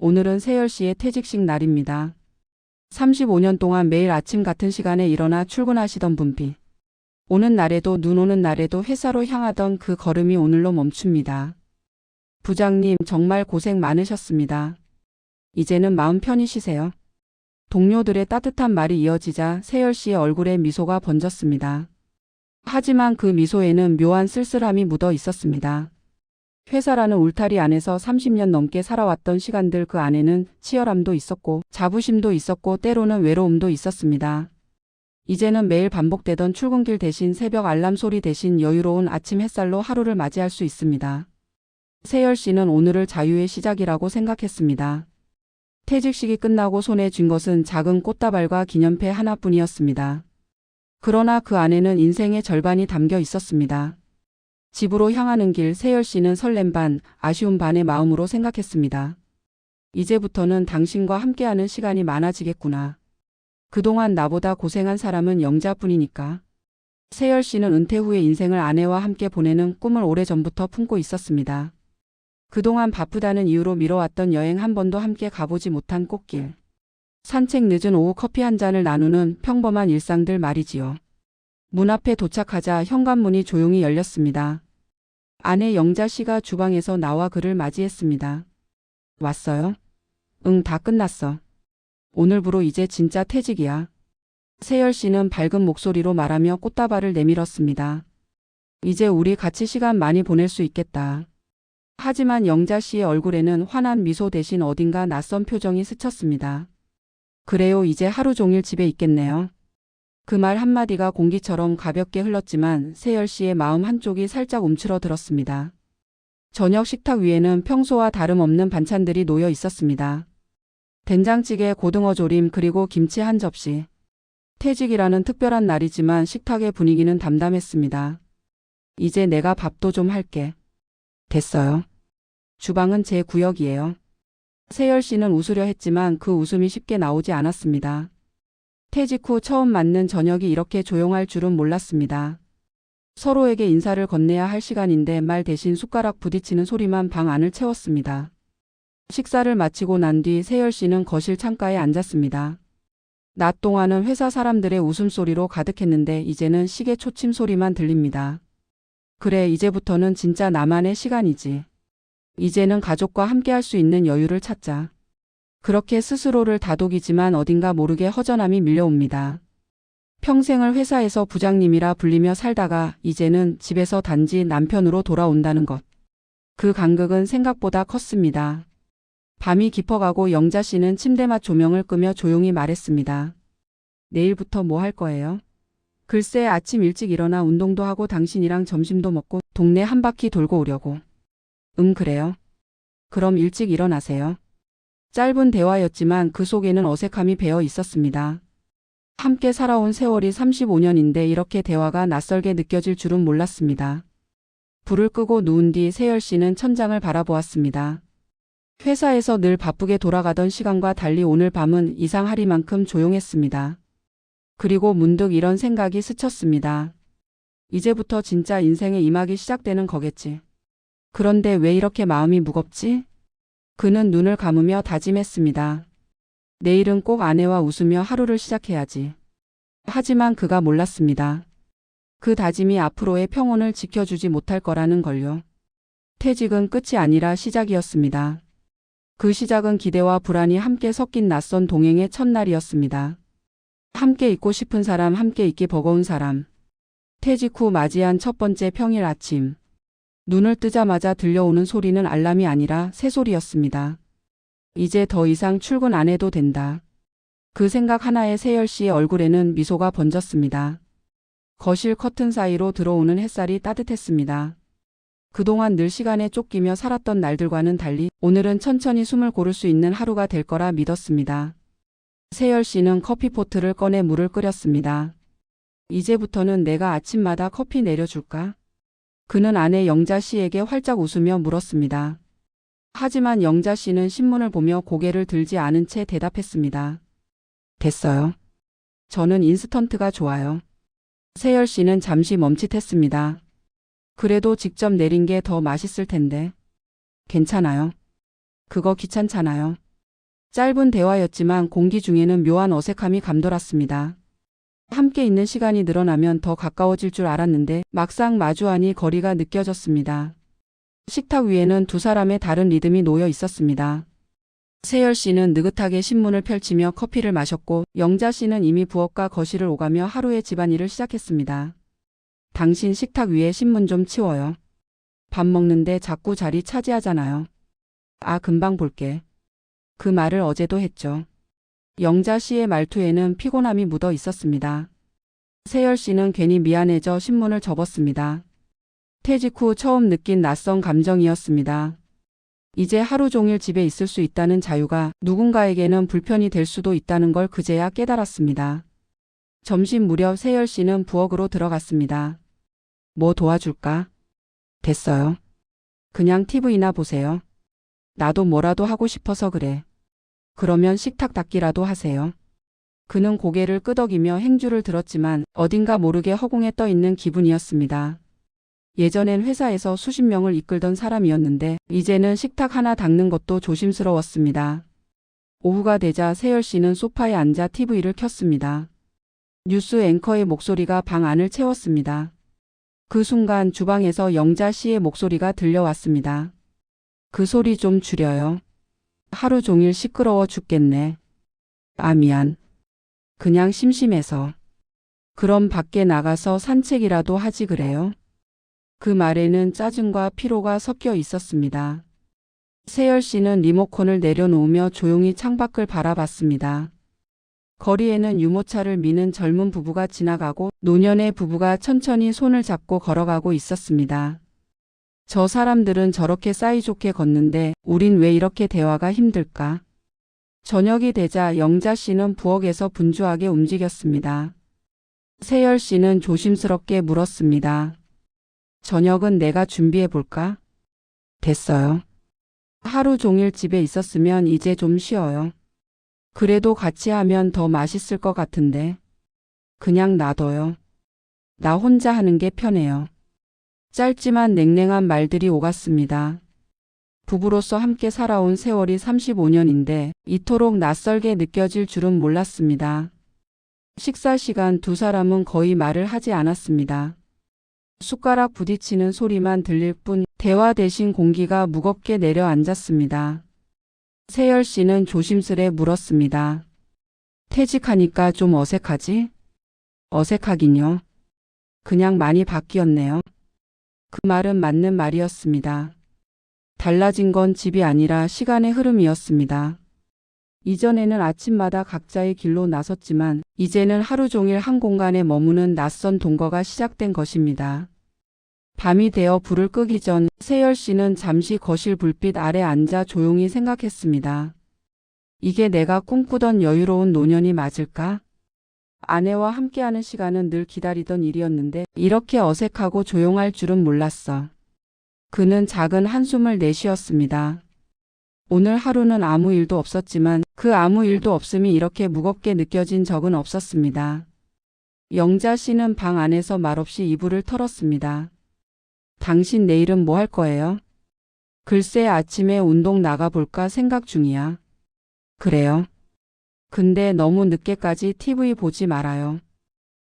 오늘은 세열 씨의 퇴직식 날입니다. 35년 동안 매일 아침 같은 시간에 일어나 출근하시던 분비. 오는 날에도 눈 오는 날에도 회사로 향하던 그 걸음이 오늘로 멈춥니다. 부장님 정말 고생 많으셨습니다. 이제는 마음 편히 쉬세요. 동료들의 따뜻한 말이 이어지자 세열 씨의 얼굴에 미소가 번졌습니다. 하지만 그 미소에는 묘한 쓸쓸함이 묻어 있었습니다. 회사라는 울타리 안에서 30년 넘게 살아왔던 시간들 그 안에는 치열함도 있었고 자부심도 있었고 때로는 외로움도 있었습니다. 이제는 매일 반복되던 출근길 대신 새벽 알람 소리 대신 여유로운 아침 햇살로 하루를 맞이할 수 있습니다. 세열 씨는 오늘을 자유의 시작이라고 생각했습니다. 퇴직식이 끝나고 손에 쥔 것은 작은 꽃다발과 기념패 하나뿐이었습니다. 그러나 그 안에는 인생의 절반이 담겨 있었습니다. 집으로 향하는 길 세열 씨는 설렘 반, 아쉬움 반의 마음으로 생각했습니다. 이제부터는 당신과 함께하는 시간이 많아지겠구나. 그동안 나보다 고생한 사람은 영자뿐이니까. 세열 씨는 은퇴 후에 인생을 아내와 함께 보내는 꿈을 오래전부터 품고 있었습니다. 그동안 바쁘다는 이유로 미뤄왔던 여행 한 번도 함께 가보지 못한 꽃길. 산책 늦은 오후 커피 한 잔을 나누는 평범한 일상들 말이지요. 문 앞에 도착하자 현관문이 조용히 열렸습니다. 아내 영자 씨가 주방에서 나와 그를 맞이했습니다. 왔어요? 응, 다 끝났어. 오늘부로 이제 진짜 퇴직이야. 세열 씨는 밝은 목소리로 말하며 꽃다발을 내밀었습니다. 이제 우리 같이 시간 많이 보낼 수 있겠다. 하지만 영자 씨의 얼굴에는 환한 미소 대신 어딘가 낯선 표정이 스쳤습니다. 그래요, 이제 하루 종일 집에 있겠네요. 그 말 한마디가 공기처럼 가볍게 흘렀지만 세열 씨의 마음 한쪽이 살짝 움츠러들었습니다. 저녁 식탁 위에는 평소와 다름없는 반찬들이 놓여 있었습니다. 된장찌개, 고등어 조림, 그리고 김치 한 접시. 퇴직이라는 특별한 날이지만 식탁의 분위기는 담담했습니다. 이제 내가 밥도 좀 할게. 됐어요. 주방은 제 구역이에요. 세열 씨는 웃으려 했지만 그 웃음이 쉽게 나오지 않았습니다. 퇴직 후 처음 맞는 저녁이 이렇게 조용할 줄은 몰랐습니다. 서로에게 인사를 건네야 할 시간인데 말 대신 숟가락 부딪히는 소리만 방 안을 채웠습니다. 식사를 마치고 난 뒤 세열 씨는 거실 창가에 앉았습니다. 낮 동안은 회사 사람들의 웃음소리로 가득했는데 이제는 시계 초침 소리만 들립니다. 그래, 이제부터는 진짜 나만의 시간이지. 이제는 가족과 함께 할 수 있는 여유를 찾자. 그렇게 스스로를 다독이지만 어딘가 모르게 허전함이 밀려옵니다. 평생을 회사에서 부장님이라 불리며 살다가 이제는 집에서 단지 남편으로 돌아온다는 것. 그 간극은 생각보다 컸습니다. 밤이 깊어가고 영자 씨는 침대맡 조명을 끄며 조용히 말했습니다. 내일부터 뭐 할 거예요? 글쎄, 아침 일찍 일어나 운동도 하고 당신이랑 점심도 먹고 동네 한 바퀴 돌고 오려고. 그래요. 그럼 일찍 일어나세요. 짧은 대화였지만 그 속에는 어색함이 배어 있었습니다. 함께 살아온 세월이 35년인데 이렇게 대화가 낯설게 느껴질 줄은 몰랐습니다. 불을 끄고 누운 뒤 세열 씨는 천장을 바라보았습니다. 회사에서 늘 바쁘게 돌아가던 시간과 달리 오늘 밤은 이상하리만큼 조용했습니다. 그리고 문득 이런 생각이 스쳤습니다. 이제부터 진짜 인생의 이막이 시작되는 거겠지. 그런데 왜 이렇게 마음이 무겁지? 그는 눈을 감으며 다짐했습니다. 내일은 꼭 아내와 웃으며 하루를 시작해야지. 하지만 그가 몰랐습니다. 그 다짐이 앞으로의 평온을 지켜주지 못할 거라는 걸요. 퇴직은 끝이 아니라 시작이었습니다. 그 시작은 기대와 불안이 함께 섞인 낯선 동행의 첫날이었습니다. 함께 있고 싶은 사람, 함께 있기 버거운 사람. 퇴직 후 맞이한 첫 번째 평일 아침. 눈을 뜨자마자 들려오는 소리는 알람이 아니라 새소리였습니다. 이제 더 이상 출근 안 해도 된다. 그 생각 하나에 세열 씨의 얼굴에는 미소가 번졌습니다. 거실 커튼 사이로 들어오는 햇살이 따뜻했습니다. 그동안 늘 시간에 쫓기며 살았던 날들과는 달리 오늘은 천천히 숨을 고를 수 있는 하루가 될 거라 믿었습니다. 세열 씨는 커피포트를 꺼내 물을 끓였습니다. 이제부터는 내가 아침마다 커피 내려줄까? 그는 아내 영자 씨에게 활짝 웃으며 물었습니다. 하지만 영자 씨는 신문을 보며 고개를 들지 않은 채 대답했습니다. 됐어요. 저는 인스턴트가 좋아요. 세열 씨는 잠시 멈칫했습니다. 그래도 직접 내린 게 더 맛있을 텐데. 괜찮아요. 그거 귀찮잖아요. 짧은 대화였지만 공기 중에는 묘한 어색함이 감돌았습니다. 함께 있는 시간이 늘어나면 더 가까워질 줄 알았는데 막상 마주하니 거리가 느껴졌습니다. 식탁 위에는 두 사람의 다른 리듬이 놓여 있었습니다. 세열 씨는 느긋하게 신문을 펼치며 커피를 마셨고 영자 씨는 이미 부엌과 거실을 오가며 하루의 집안일을 시작했습니다. 당신 식탁 위에 신문 좀 치워요. 밥 먹는데 자꾸 자리 차지하잖아요. 아, 금방 볼게. 그 말을 어제도 했죠. 영자 씨의 말투에는 피곤함이 묻어 있었습니다. 세열 씨는 괜히 미안해져 신문을 접었습니다. 퇴직 후 처음 느낀 낯선 감정이었습니다. 이제 하루 종일 집에 있을 수 있다는 자유가 누군가에게는 불편이 될 수도 있다는 걸 그제야 깨달았습니다. 점심 무렵 세열 씨는 부엌으로 들어갔습니다. 뭐 도와줄까? 됐어요. 그냥 TV나 보세요. 나도 뭐라도 하고 싶어서 그래. 그러면 식탁 닦기라도 하세요. 그는 고개를 끄덕이며 행주를 들었지만 어딘가 모르게 허공에 떠 있는 기분이었습니다. 예전엔 회사에서 수십 명을 이끌던 사람이었는데 이제는 식탁 하나 닦는 것도 조심스러웠습니다. 오후가 되자 세열 씨는 소파에 앉아 TV를 켰습니다. 뉴스 앵커의 목소리가 방 안을 채웠습니다. 그 순간 주방에서 영자 씨의 목소리가 들려왔습니다. 그 소리 좀 줄여요. 하루 종일 시끄러워 죽겠네. 아, 미안. 그냥 심심해서. 그럼 밖에 나가서 산책이라도 하지 그래요? 그 말에는 짜증과 피로가 섞여 있었습니다. 세열 씨는 리모컨을 내려놓으며 조용히 창밖을 바라봤습니다. 거리에는 유모차를 미는 젊은 부부가 지나가고 노년의 부부가 천천히 손을 잡고 걸어가고 있었습니다. 저 사람들은 저렇게 사이좋게 걷는데 우린 왜 이렇게 대화가 힘들까? 저녁이 되자 영자 씨는 부엌에서 분주하게 움직였습니다. 세열 씨는 조심스럽게 물었습니다. 저녁은 내가 준비해 볼까? 됐어요. 하루 종일 집에 있었으면 이제 좀 쉬어요. 그래도 같이 하면 더 맛있을 것 같은데. 그냥 놔둬요. 나 혼자 하는 게 편해요. 짧지만 냉랭한 말들이 오갔습니다. 부부로서 함께 살아온 세월이 35년인데 이토록 낯설게 느껴질 줄은 몰랐습니다. 식사 시간 두 사람은 거의 말을 하지 않았습니다. 숟가락 부딪히는 소리만 들릴 뿐 대화 대신 공기가 무겁게 내려앉았습니다. 세열 씨는 조심스레 물었습니다. 퇴직하니까 좀 어색하지? 어색하긴요. 그냥 많이 바뀌었네요. 그 말은 맞는 말이었습니다. 달라진 건 집이 아니라 시간의 흐름이었습니다. 이전에는 아침마다 각자의 길로 나섰지만 이제는 하루 종일 한 공간에 머무는 낯선 동거가 시작된 것입니다. 밤이 되어 불을 끄기 전 세열 씨는 잠시 거실 불빛 아래 앉아 조용히 생각했습니다. 이게 내가 꿈꾸던 여유로운 노년이 맞을까? 아내와 함께하는 시간은 늘 기다리던 일이었는데 이렇게 어색하고 조용할 줄은 몰랐어. 그는 작은 한숨을 내쉬었습니다. 오늘 하루는 아무 일도 없었지만 그 아무 일도 없음이 이렇게 무겁게 느껴진 적은 없었습니다. 영자 씨는 방 안에서 말없이 이불을 털었습니다. 당신 내일은 뭐 할 거예요? 글쎄 아침에 운동 나가볼까 생각 중이야. 그래요? 근데 너무 늦게까지 TV 보지 말아요.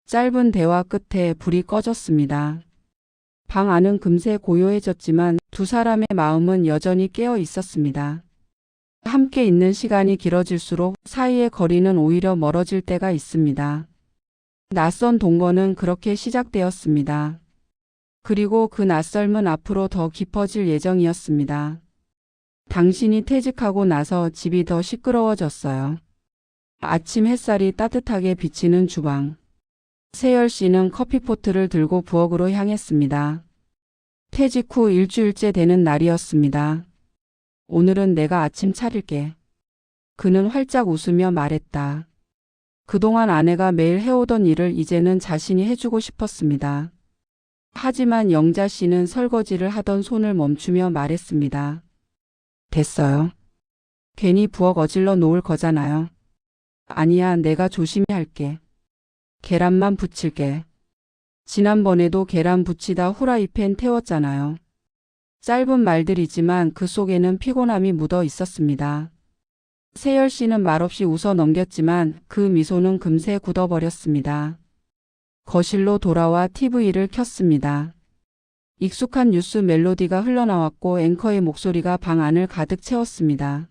짧은 대화 끝에 불이 꺼졌습니다. 방 안은 금세 고요해졌지만 두 사람의 마음은 여전히 깨어 있었습니다. 함께 있는 시간이 길어질수록 사이의 거리는 오히려 멀어질 때가 있습니다. 낯선 동거는 그렇게 시작되었습니다. 그리고 그 낯설은 앞으로 더 깊어질 예정이었습니다. 당신이 퇴직하고 나서 집이 더 시끄러워졌어요. 아침 햇살이 따뜻하게 비치는 주방. 세열 씨는 커피포트를 들고 부엌으로 향했습니다. 퇴직 후 일주일째 되는 날이었습니다. 오늘은 내가 아침 차릴게. 그는 활짝 웃으며 말했다. 그동안 아내가 매일 해오던 일을 이제는 자신이 해주고 싶었습니다. 하지만 영자 씨는 설거지를 하던 손을 멈추며 말했습니다. 됐어요. 괜히 부엌 어질러 놓을 거잖아요. 아니야, 내가 조심히 할게. 계란만 부칠게. 지난번에도 계란 부치다 후라이팬 태웠잖아요. 짧은 말들이지만 그 속에는 피곤함이 묻어 있었습니다. 세열 씨는 말없이 웃어 넘겼지만 그 미소는 금세 굳어버렸습니다. 거실로 돌아와 TV를 켰습니다. 익숙한 뉴스 멜로디가 흘러나왔고 앵커의 목소리가 방 안을 가득 채웠습니다.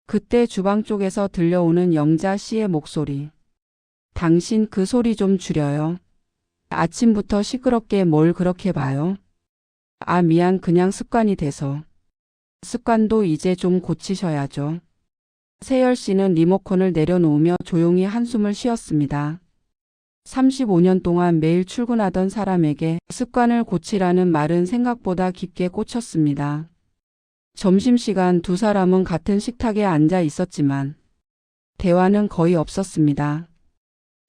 그때 주방 쪽에서 들려오는 영자 씨의 목소리. 당신 그 소리 좀 줄여요. 아침부터 시끄럽게 뭘 그렇게 봐요? 아, 미안, 그냥 습관이 돼서. 습관도 이제 좀 고치셔야죠. 세열 씨는 리모컨을 내려놓으며 조용히 한숨을 쉬었습니다. 35년 동안 매일 출근하던 사람에게 습관을 고치라는 말은 생각보다 깊게 꽂혔습니다. 점심시간 두 사람은 같은 식탁에 앉아 있었지만 대화는 거의 없었습니다.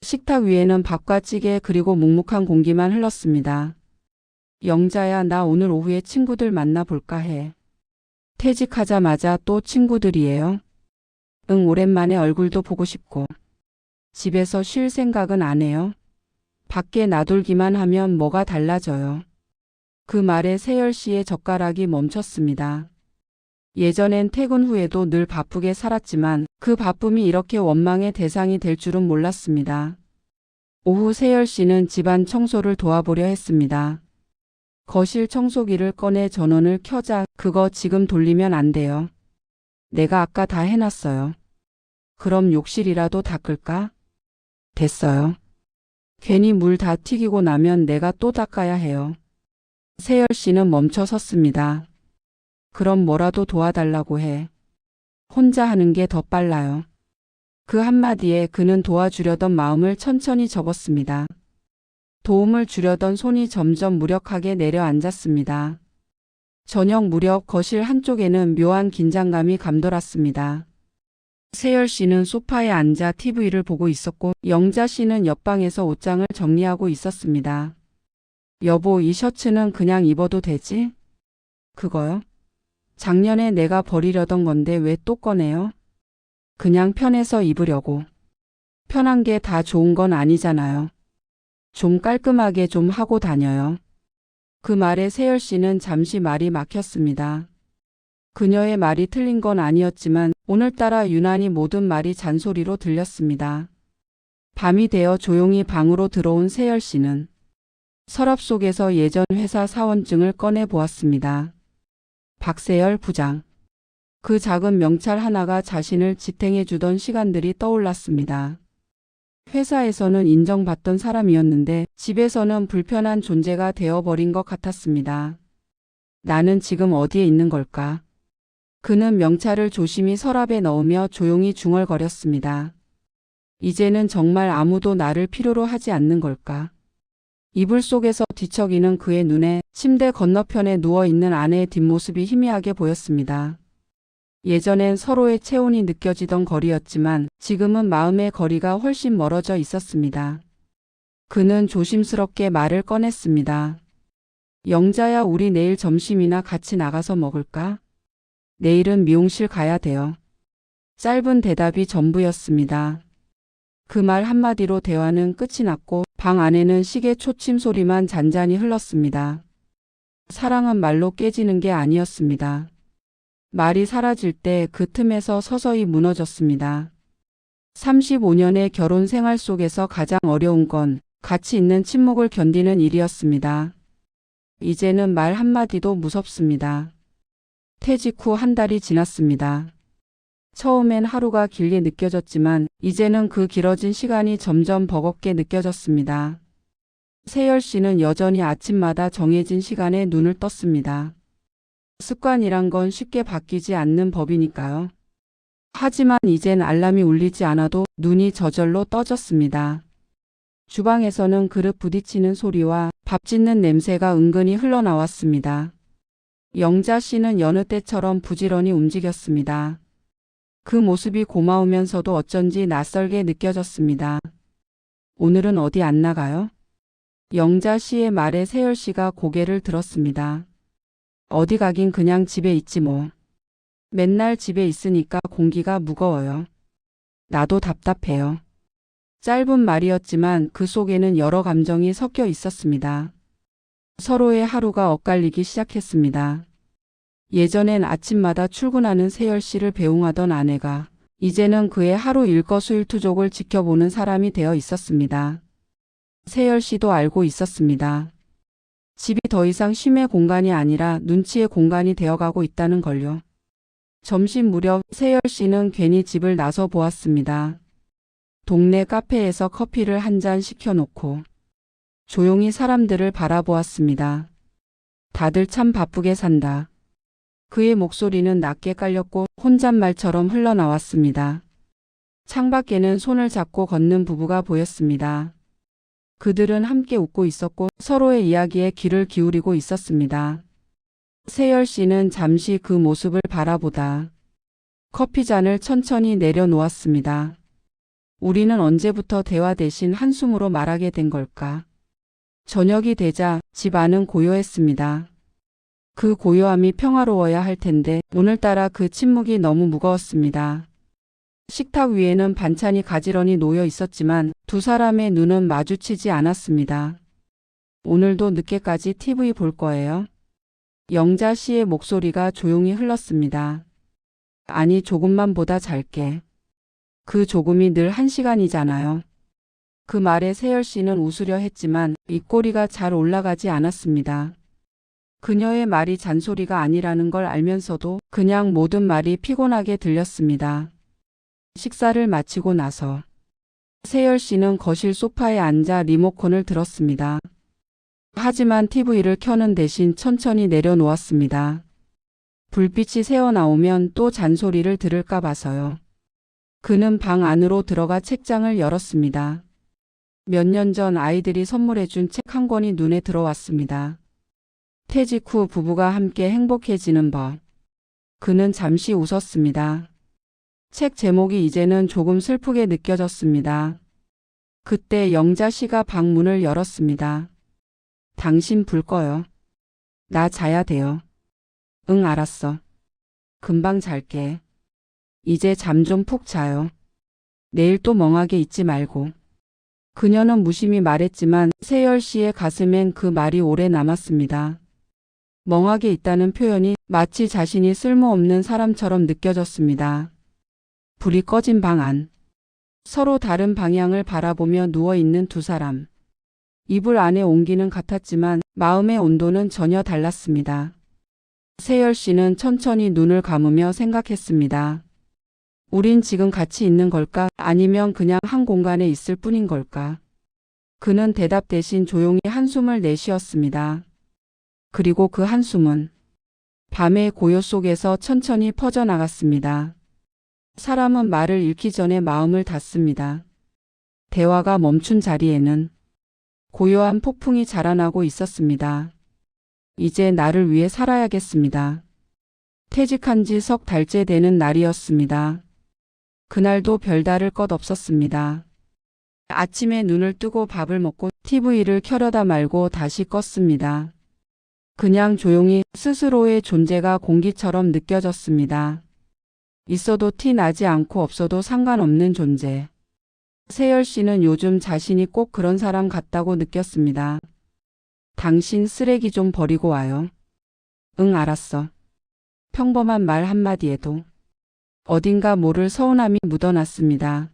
식탁 위에는 밥과 찌개 그리고 묵묵한 공기만 흘렀습니다. 영자야, 나 오늘 오후에 친구들 만나볼까 해. 퇴직하자마자 또 친구들이에요? 응, 오랜만에 얼굴도 보고 싶고. 집에서 쉴 생각은 안 해요? 밖에 나돌기만 하면 뭐가 달라져요? 그 말에 세열 씨의 젓가락이 멈췄습니다. 예전엔 퇴근 후에도 늘 바쁘게 살았지만 그 바쁨이 이렇게 원망의 대상이 될 줄은 몰랐습니다. 오후 세열 씨는 집안 청소를 도와보려 했습니다. 거실 청소기를 꺼내 전원을 켜자 그거 지금 돌리면 안 돼요. 내가 아까 다 해놨어요. 그럼 욕실이라도 닦을까? 됐어요. 괜히 물 다 튀기고 나면 내가 또 닦아야 해요. 세열 씨는 멈춰 섰습니다. 그럼 뭐라도 도와달라고 해. 혼자 하는 게 더 빨라요. 그 한마디에 그는 도와주려던 마음을 천천히 접었습니다. 도움을 주려던 손이 점점 무력하게 내려앉았습니다. 저녁 무렵 거실 한쪽에는 묘한 긴장감이 감돌았습니다. 세열 씨는 소파에 앉아 TV를 보고 있었고 영자 씨는 옆방에서 옷장을 정리하고 있었습니다. 여보, 이 셔츠는 그냥 입어도 되지? 그거요? 작년에 내가 버리려던 건데 왜 또 꺼내요? 그냥 편해서 입으려고. 편한 게 다 좋은 건 아니잖아요. 좀 깔끔하게 좀 하고 다녀요. 그 말에 세열 씨는 잠시 말이 막혔습니다. 그녀의 말이 틀린 건 아니었지만 오늘따라 유난히 모든 말이 잔소리로 들렸습니다. 밤이 되어 조용히 방으로 들어온 세열 씨는 서랍 속에서 예전 회사 사원증을 꺼내 보았습니다. 박세열 부장. 그 작은 명찰 하나가 자신을 지탱해 주던 시간들이 떠올랐습니다. 회사에서는 인정받던 사람이었는데 집에서는 불편한 존재가 되어버린 것 같았습니다. 나는 지금 어디에 있는 걸까? 그는 명찰을 조심히 서랍에 넣으며 조용히 중얼거렸습니다. 이제는 정말 아무도 나를 필요로 하지 않는 걸까? 이불 속에서 뒤척이는 그의 눈에 침대 건너편에 누워있는 아내의 뒷모습이 희미하게 보였습니다. 예전엔 서로의 체온이 느껴지던 거리였지만 지금은 마음의 거리가 훨씬 멀어져 있었습니다. 그는 조심스럽게 말을 꺼냈습니다. 영자야, 우리 내일 점심이나 같이 나가서 먹을까? 내일은 미용실 가야 돼요. 짧은 대답이 전부였습니다. 그 말 한마디로 대화는 끝이 났고 방 안에는 시계 초침 소리만 잔잔히 흘렀습니다. 사랑은 말로 깨지는 게 아니었습니다. 말이 사라질 때 그 틈에서 서서히 무너졌습니다. 35년의 결혼 생활 속에서 가장 어려운 건 가치 있는 침묵을 견디는 일이었습니다. 이제는 말 한마디도 무섭습니다. 퇴직 후 한 달이 지났습니다. 처음엔 하루가 길게 느껴졌지만 이제는 그 길어진 시간이 점점 버겁게 느껴졌습니다. 세열 씨는 여전히 아침마다 정해진 시간에 눈을 떴습니다. 습관이란 건 쉽게 바뀌지 않는 법이니까요. 하지만 이젠 알람이 울리지 않아도 눈이 저절로 떠졌습니다. 주방에서는 그릇 부딪히는 소리와 밥 짓는 냄새가 은근히 흘러나왔습니다. 영자 씨는 여느 때처럼 부지런히 움직였습니다. 그 모습이 고마우면서도 어쩐지 낯설게 느껴졌습니다. 오늘은 어디 안 나가요? 영자 씨의 말에 세열 씨가 고개를 들었습니다. 어디 가긴 그냥 집에 있지 뭐. 맨날 집에 있으니까 공기가 무거워요. 나도 답답해요. 짧은 말이었지만 그 속에는 여러 감정이 섞여 있었습니다. 서로의 하루가 엇갈리기 시작했습니다. 예전엔 아침마다 출근하는 세열 씨를 배웅하던 아내가 이제는 그의 하루 일거수일투족을 지켜보는 사람이 되어 있었습니다. 세열 씨도 알고 있었습니다. 집이 더 이상 쉼의 공간이 아니라 눈치의 공간이 되어가고 있다는 걸요. 점심 무렵 세열 씨는 괜히 집을 나서 보았습니다. 동네 카페에서 커피를 한 잔 시켜놓고 조용히 사람들을 바라보았습니다. 다들 참 바쁘게 산다. 그의 목소리는 낮게 깔렸고 혼잣말처럼 흘러나왔습니다. 창밖에는 손을 잡고 걷는 부부가 보였습니다. 그들은 함께 웃고 있었고 서로의 이야기에 귀를 기울이고 있었습니다. 세열 씨는 잠시 그 모습을 바라보다 커피잔을 천천히 내려놓았습니다. 우리는 언제부터 대화 대신 한숨으로 말하게 된 걸까? 저녁이 되자 집 안은 고요했습니다. 그 고요함이 평화로워야 할 텐데 오늘따라 그 침묵이 너무 무거웠습니다. 식탁 위에는 반찬이 가지런히 놓여 있었지만 두 사람의 눈은 마주치지 않았습니다. 오늘도 늦게까지 TV 볼 거예요? 영자 씨의 목소리가 조용히 흘렀습니다. 아니, 조금만 보다 잘게. 그 조금이 늘 1시간이잖아요. 그 말에 세열 씨는 웃으려 했지만 입꼬리가 잘 올라가지 않았습니다. 그녀의 말이 잔소리가 아니라는 걸 알면서도 그냥 모든 말이 피곤하게 들렸습니다. 식사를 마치고 나서 세열 씨는 거실 소파에 앉아 리모컨을 들었습니다. 하지만 TV를 켜는 대신 천천히 내려놓았습니다. 불빛이 새어나오면 또 잔소리를 들을까 봐서요. 그는 방 안으로 들어가 책장을 열었습니다. 몇 년 전 아이들이 선물해준 책 한 권이 눈에 들어왔습니다. 퇴직 후 부부가 함께 행복해지는 법. 그는 잠시 웃었습니다. 책 제목이 이제는 조금 슬프게 느껴졌습니다. 그때 영자 씨가 방문을 열었습니다. 당신 불 꺼요. 나 자야 돼요. 응, 알았어. 금방 잘게. 이제 잠 좀 푹 자요. 내일 또 멍하게 있지 말고. 그녀는 무심히 말했지만 세열 씨의 가슴엔 그 말이 오래 남았습니다. 멍하게 있다는 표현이 마치 자신이 쓸모없는 사람처럼 느껴졌습니다. 불이 꺼진 방 안. 서로 다른 방향을 바라보며 누워있는 두 사람. 이불 안에 온기는 같았지만 마음의 온도는 전혀 달랐습니다. 세열 씨는 천천히 눈을 감으며 생각했습니다. 우린 지금 같이 있는 걸까? 아니면 그냥 한 공간에 있을 뿐인 걸까? 그는 대답 대신 조용히 한숨을 내쉬었습니다. 그리고 그 한숨은 밤의 고요 속에서 천천히 퍼져나갔습니다. 사람은 말을 잃기 전에 마음을 닫습니다. 대화가 멈춘 자리에는 고요한 폭풍이 자라나고 있었습니다. 이제 나를 위해 살아야겠습니다. 퇴직한 지 석 달째 되는 날이었습니다. 그날도 별다를 것 없었습니다. 아침에 눈을 뜨고 밥을 먹고 TV를 켜려다 말고 다시 껐습니다. 그냥 조용히 스스로의 존재가 공기처럼 느껴졌습니다. 있어도 티 나지 않고 없어도 상관없는 존재. 세열 씨는 요즘 자신이 꼭 그런 사람 같다고 느꼈습니다. 당신 쓰레기 좀 버리고 와요. 응, 알았어. 평범한 말 한마디에도 어딘가 모를 서운함이 묻어났습니다.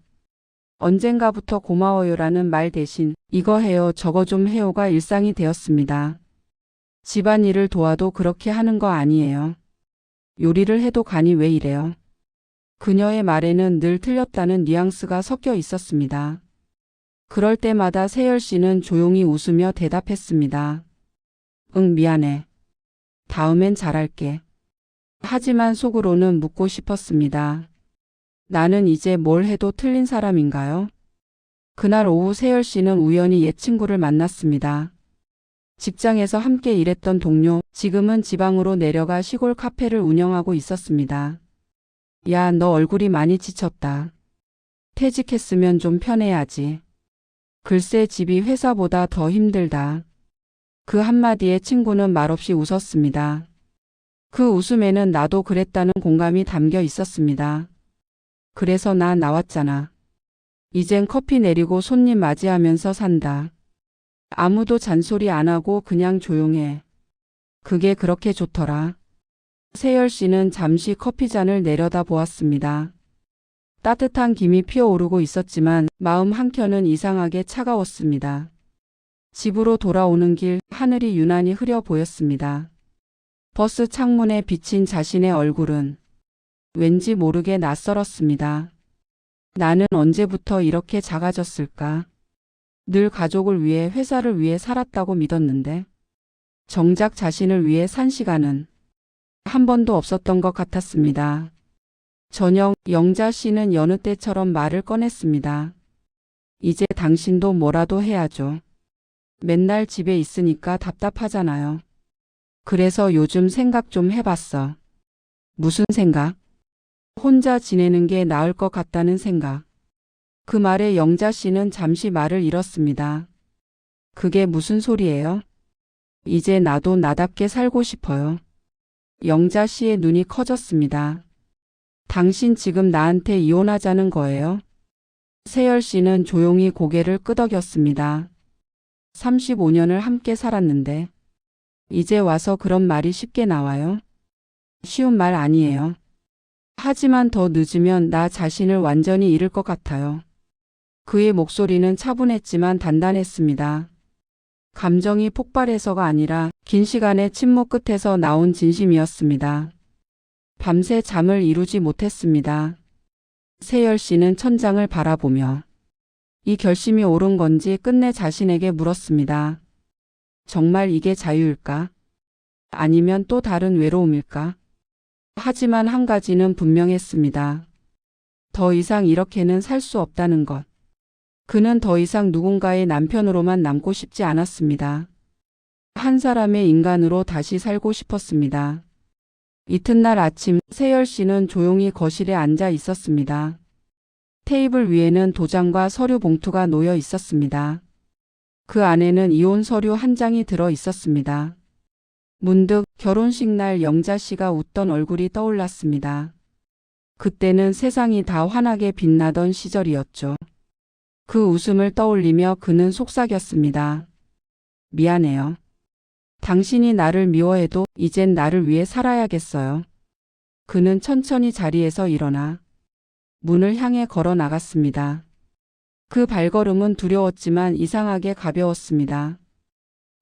언젠가부터 고마워요라는 말 대신 이거 해요 저거 좀 해요가 일상이 되었습니다. 집안일을 도와도 그렇게 하는 거 아니에요. 요리를 해도 간이 왜 이래요. 그녀의 말에는 늘 틀렸다는 뉘앙스가 섞여 있었습니다. 그럴 때마다 세열 씨는 조용히 웃으며 대답했습니다. 응, 미안해. 다음엔 잘할게. 하지만 속으로는 묻고 싶었습니다. 나는 이제 뭘 해도 틀린 사람인가요? 그날 오후 세열 씨는 우연히 옛 친구를 만났습니다. 직장에서 함께 일했던 동료, 지금은 지방으로 내려가 시골 카페를 운영하고 있었습니다. 야, 너 얼굴이 많이 지쳤다. 퇴직했으면 좀 편해야지. 글쎄 집이 회사보다 더 힘들다. 그 한마디에 친구는 말없이 웃었습니다. 그 웃음에는 나도 그랬다는 공감이 담겨 있었습니다. 그래서 나 나왔잖아. 이젠 커피 내리고 손님 맞이하면서 산다. 아무도 잔소리 안 하고 그냥 조용해. 그게 그렇게 좋더라. 세열 씨는 잠시 커피잔을 내려다 보았습니다. 따뜻한 김이 피어오르고 있었지만 마음 한켠은 이상하게 차가웠습니다. 집으로 돌아오는 길 하늘이 유난히 흐려 보였습니다. 버스 창문에 비친 자신의 얼굴은 왠지 모르게 낯설었습니다. 나는 언제부터 이렇게 작아졌을까? 늘 가족을 위해 회사를 위해 살았다고 믿었는데 정작 자신을 위해 산 시간은 한 번도 없었던 것 같았습니다. 저녁 영자 씨는 여느 때처럼 말을 꺼냈습니다. 이제 당신도 뭐라도 해야죠. 맨날 집에 있으니까 답답하잖아요. 그래서 요즘 생각 좀 해봤어. 무슨 생각? 혼자 지내는 게 나을 것 같다는 생각. 그 말에 영자 씨는 잠시 말을 잃었습니다. 그게 무슨 소리예요? 이제 나도 나답게 살고 싶어요. 영자 씨의 눈이 커졌습니다. 당신 지금 나한테 이혼하자는 거예요? 세열 씨는 조용히 고개를 끄덕였습니다. 35년을 함께 살았는데 이제 와서 그런 말이 쉽게 나와요? 쉬운 말 아니에요. 하지만 더 늦으면 나 자신을 완전히 잃을 것 같아요. 그의 목소리는 차분했지만 단단했습니다. 감정이 폭발해서가 아니라 긴 시간의 침묵 끝에서 나온 진심이었습니다. 밤새 잠을 이루지 못했습니다. 세열 씨는 천장을 바라보며 이 결심이 옳은 건지 끝내 자신에게 물었습니다. 정말 이게 자유일까? 아니면 또 다른 외로움일까? 하지만 한 가지는 분명했습니다. 더 이상 이렇게는 살 수 없다는 것. 그는 더 이상 누군가의 남편으로만 남고 싶지 않았습니다. 한 사람의 인간으로 다시 살고 싶었습니다. 이튿날 아침 세열 씨는 조용히 거실에 앉아 있었습니다. 테이블 위에는 도장과 서류 봉투가 놓여 있었습니다. 그 안에는 이혼 서류 한 장이 들어 있었습니다. 문득 결혼식 날 영자 씨가 웃던 얼굴이 떠올랐습니다. 그때는 세상이 다 환하게 빛나던 시절이었죠. 그 웃음을 떠올리며 그는 속삭였습니다. 미안해요. 당신이 나를 미워해도 이젠 나를 위해 살아야겠어요. 그는 천천히 자리에서 일어나 문을 향해 걸어 나갔습니다. 그 발걸음은 두려웠지만 이상하게 가벼웠습니다.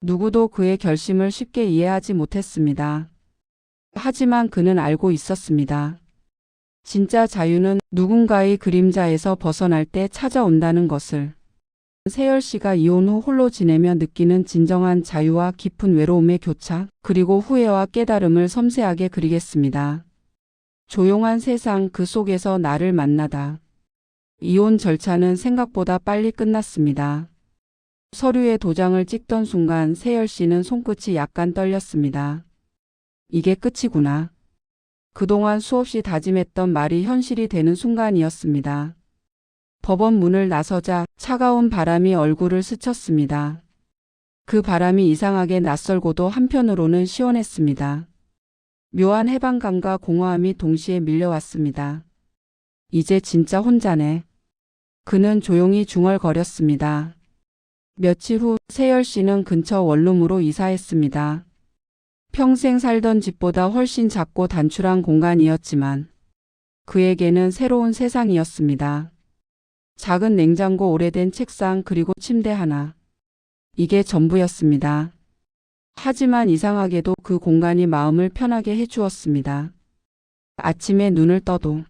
누구도 그의 결심을 쉽게 이해하지 못했습니다. 하지만 그는 알고 있었습니다. 진짜 자유는 누군가의 그림자에서 벗어날 때 찾아온다는 것을. 세열 씨가 이혼 후 홀로 지내며 느끼는 진정한 자유와 깊은 외로움의 교차, 그리고 후회와 깨달음을 섬세하게 그리겠습니다. 조용한 세상 그 속에서 나를 만나다. 이혼 절차는 생각보다 빨리 끝났습니다. 서류에 도장을 찍던 순간 세열 씨는 손끝이 약간 떨렸습니다. 이게 끝이구나. 그동안 수없이 다짐했던 말이 현실이 되는 순간이었습니다. 법원 문을 나서자 차가운 바람이 얼굴을 스쳤습니다. 그 바람이 이상하게 낯설고도 한편으로는 시원했습니다. 묘한 해방감과 공허함이 동시에 밀려왔습니다. 이제 진짜 혼자네. 그는 조용히 중얼거렸습니다. 며칠 후 세열 씨는 근처 원룸으로 이사했습니다. 평생 살던 집보다 훨씬 작고 단출한 공간이었지만 그에게는 새로운 세상이었습니다. 작은 냉장고, 오래된 책상, 그리고 침대 하나. 이게 전부였습니다. 하지만 이상하게도 그 공간이 마음을 편하게 해주었습니다. 아침에 눈을 떠도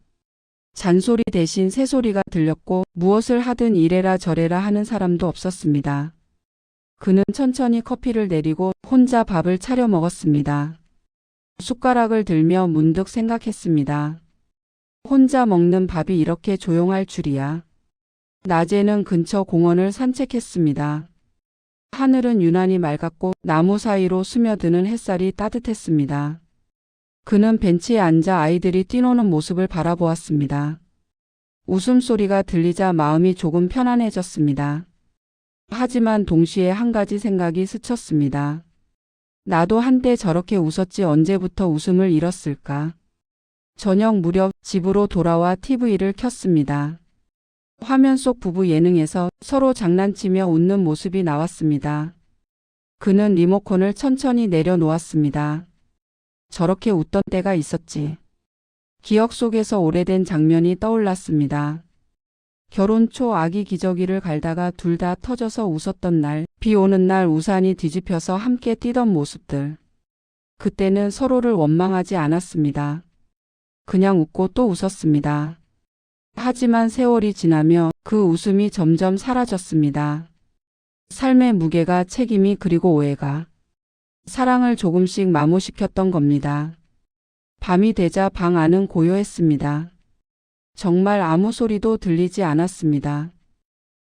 잔소리 대신 새소리가 들렸고 무엇을 하든 이래라 저래라 하는 사람도 없었습니다. 그는 천천히 커피를 내리고 혼자 밥을 차려 먹었습니다. 숟가락을 들며 문득 생각했습니다. 혼자 먹는 밥이 이렇게 조용할 줄이야. 낮에는 근처 공원을 산책했습니다. 하늘은 유난히 맑았고 나무 사이로 스며드는 햇살이 따뜻했습니다. 그는 벤치에 앉아 아이들이 뛰노는 모습을 바라보았습니다. 웃음소리가 들리자 마음이 조금 편안해졌습니다. 하지만 동시에 한 가지 생각이 스쳤습니다. 나도 한때 저렇게 웃었지 언제부터 웃음을 잃었을까? 저녁 무렵 집으로 돌아와 TV를 켰습니다. 화면 속 부부 예능에서 서로 장난치며 웃는 모습이 나왔습니다. 그는 리모컨을 천천히 내려놓았습니다. 저렇게 웃던 때가 있었지. 기억 속에서 오래된 장면이 떠올랐습니다. 결혼 초 아기 기저귀를 갈다가 둘 다 터져서 웃었던 날, 비 오는 날 우산이 뒤집혀서 함께 뛰던 모습들. 그때는 서로를 원망하지 않았습니다. 그냥 웃고 또 웃었습니다. 하지만 세월이 지나며 그 웃음이 점점 사라졌습니다. 삶의 무게가, 책임이, 그리고 오해가 사랑을 조금씩 마모시켰던 겁니다. 밤이 되자 방 안은 고요했습니다. 정말 아무 소리도 들리지 않았습니다.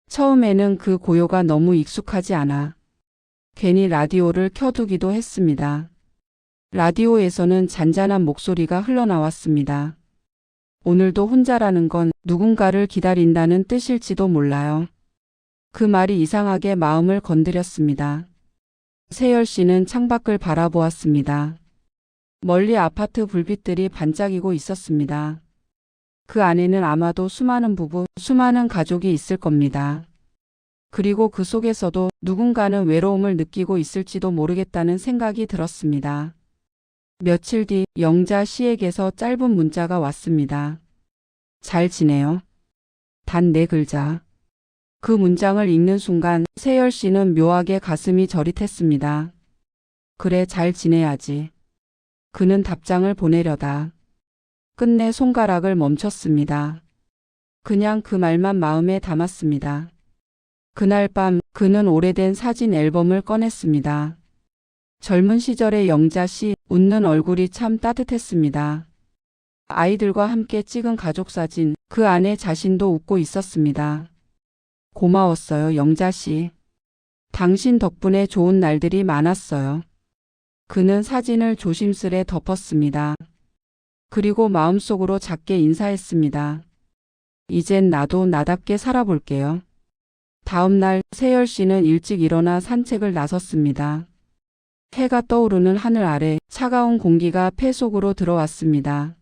처음에는 그 고요가 너무 익숙하지 않아 괜히 라디오를 켜두기도 했습니다. 라디오에서는 잔잔한 목소리가 흘러나왔습니다. 오늘도 혼자라는 건 누군가를 기다린다는 뜻일지도 몰라요. 그 말이 이상하게 마음을 건드렸습니다. 세열 씨는 창밖을 바라보았습니다. 멀리 아파트 불빛들이 반짝이고 있었습니다. 그 안에는 아마도 수많은 부부, 수많은 가족이 있을 겁니다. 그리고 그 속에서도 누군가는 외로움을 느끼고 있을지도 모르겠다는 생각이 들었습니다. 며칠 뒤 영자 씨에게서 짧은 문자가 왔습니다. 잘 지내요? 단 4글자. 그 문장을 읽는 순간 세열 씨는 묘하게 가슴이 저릿했습니다. 그래, 잘 지내야지. 그는 답장을 보내려다 끝내 손가락을 멈췄습니다. 그냥 그 말만 마음에 담았습니다. 그날 밤 그는 오래된 사진 앨범을 꺼냈습니다. 젊은 시절의 영자 씨, 웃는 얼굴이 참 따뜻했습니다. 아이들과 함께 찍은 가족사진, 그 안에 자신도 웃고 있었습니다. 고마웠어요, 영자 씨. 당신 덕분에 좋은 날들이 많았어요. 그는 사진을 조심스레 덮었습니다. 그리고 마음속으로 작게 인사했습니다. 이젠 나도 나답게 살아볼게요. 다음 날 세열 씨는 일찍 일어나 산책을 나섰습니다. 해가 떠오르는 하늘 아래 차가운 공기가 폐 속으로 들어왔습니다.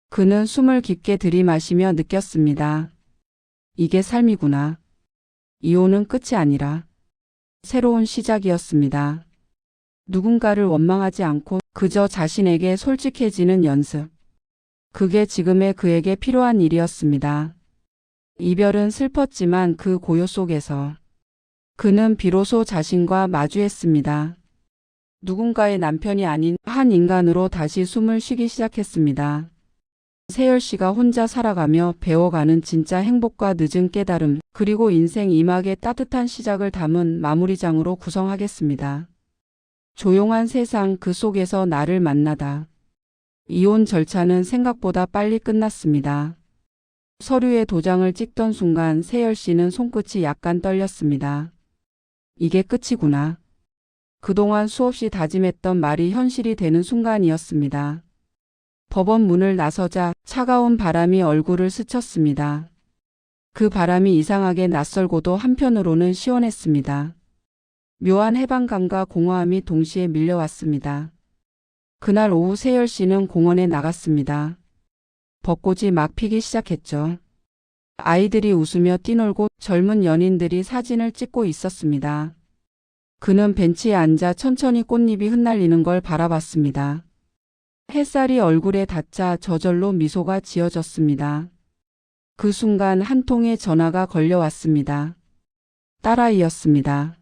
그는 숨을 깊게 들이마시며 느꼈습니다. 이게 삶이구나. 이혼은 끝이 아니라 새로운 시작이었습니다. 누군가를 원망하지 않고 그저 자신에게 솔직해지는 연습. 그게 지금의 그에게 필요한 일이었습니다. 이별은 슬펐지만 그 고요 속에서 그는 비로소 자신과 마주했습니다. 누군가의 남편이 아닌 한 인간으로 다시 숨을 쉬기 시작했습니다. 세열 씨가 혼자 살아가며 배워가는 진짜 행복과 늦은 깨달음, 그리고 인생 이막의 따뜻한 시작을 담은 마무리장으로 구성하겠습니다. 조용한 세상 그 속에서 나를 만나다. 이혼 절차는 생각보다 빨리 끝났습니다. 서류에 도장을 찍던 순간 세열 씨는 손끝이 약간 떨렸습니다. 이게 끝이구나. 그동안 수없이 다짐했던 말이 현실이 되는 순간이었습니다. 법원 문을 나서자 차가운 바람이 얼굴을 스쳤습니다. 그 바람이 이상하게 낯설고도 한편으로는 시원했습니다. 묘한 해방감과 공허함이 동시에 밀려왔습니다. 그날 오후 세열 씨는 공원에 나갔습니다. 벚꽃이 막 피기 시작했죠. 아이들이 웃으며 뛰놀고 젊은 연인들이 사진을 찍고 있었습니다. 그는 벤치에 앉아 천천히 꽃잎이 흩날리는 걸 바라봤습니다. 햇살이 얼굴에 닿자 저절로 미소가 지어졌습니다. 그 순간 한 통의 전화가 걸려왔습니다. 딸아이였습니다.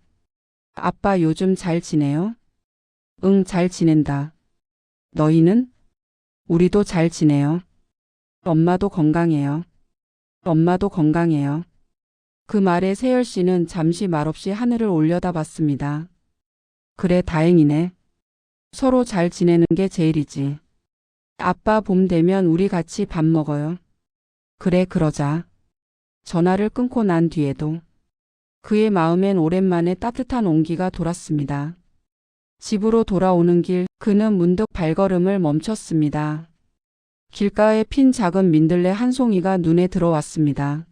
아빠 요즘 잘 지내요? 응, 잘 지낸다. 너희는? 우리도 잘 지내요. 엄마도 건강해요. 엄마도 건강해요. 그 말에 세열 씨는 잠시 말없이 하늘을 올려다봤습니다. 그래, 다행이네. 서로 잘 지내는 게 제일이지. 아빠 봄 되면 우리 같이 밥 먹어요. 그래, 그러자. 전화를 끊고 난 뒤에도 그의 마음엔 오랜만에 따뜻한 온기가 돌았습니다. 집으로 돌아오는 길, 그는 문득 발걸음을 멈췄습니다. 길가에 핀 작은 민들레 한 송이가 눈에 들어왔습니다.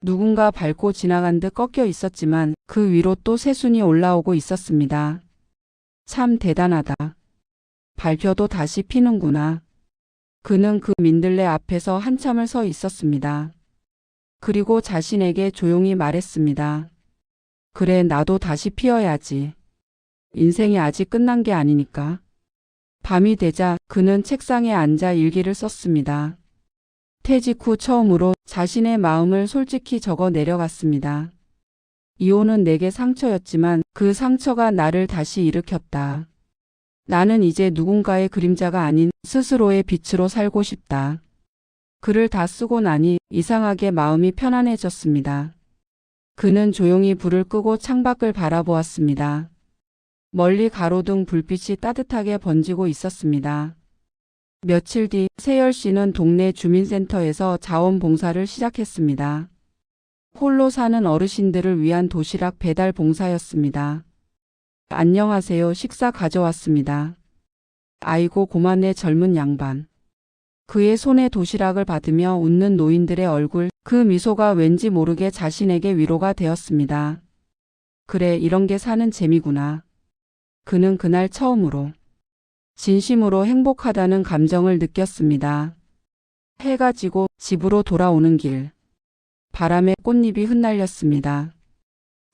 누군가 밟고 지나간 듯 꺾여 있었지만 그 위로 또 새순이 올라오고 있었습니다. 참 대단하다. 밟혀도 다시 피는구나. 그는 그 민들레 앞에서 한참을 서 있었습니다. 그리고 자신에게 조용히 말했습니다. 그래, 나도 다시 피어야지. 인생이 아직 끝난 게 아니니까. 밤이 되자 그는 책상에 앉아 일기를 썼습니다. 퇴직 후 처음으로 자신의 마음을 솔직히 적어 내려갔습니다. 이혼은 내게 상처였지만 그 상처가 나를 다시 일으켰다. 나는 이제 누군가의 그림자가 아닌 스스로의 빛으로 살고 싶다. 글을 다 쓰고 나니 이상하게 마음이 편안해졌습니다. 그는 조용히 불을 끄고 창밖을 바라보았습니다. 멀리 가로등 불빛이 따뜻하게 번지고 있었습니다. 며칠 뒤 세열 씨는 동네 주민센터에서 자원봉사를 시작했습니다. 홀로 사는 어르신들을 위한 도시락 배달 봉사였습니다. 안녕하세요. 식사 가져왔습니다. 아이고 고맙네 젊은 양반. 그의 손에 도시락을 받으며 웃는 노인들의 얼굴, 그 미소가 왠지 모르게 자신에게 위로가 되었습니다. 그래, 이런 게 사는 재미구나. 그는 그날 처음으로 진심으로 행복하다는 감정을 느꼈습니다. 해가 지고 집으로 돌아오는 길. 바람에 꽃잎이 흩날렸습니다.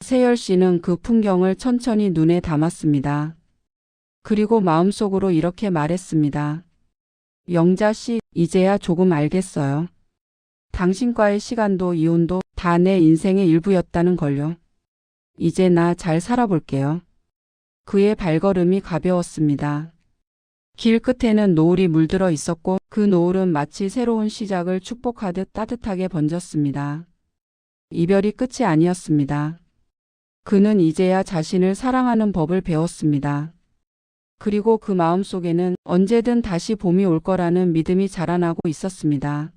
세열 씨는 그 풍경을 천천히 눈에 담았습니다. 그리고 마음속으로 이렇게 말했습니다. 영자 씨, 이제야 조금 알겠어요. 당신과의 시간도 이혼도 다 내 인생의 일부였다는 걸요. 이제 나 잘 살아볼게요. 그의 발걸음이 가벼웠습니다. 길 끝에는 노을이 물들어 있었고 그 노을은 마치 새로운 시작을 축복하듯 따뜻하게 번졌습니다. 이별이 끝이 아니었습니다. 그는 이제야 자신을 사랑하는 법을 배웠습니다. 그리고 그 마음속에는 언제든 다시 봄이 올 거라는 믿음이 자라나고 있었습니다.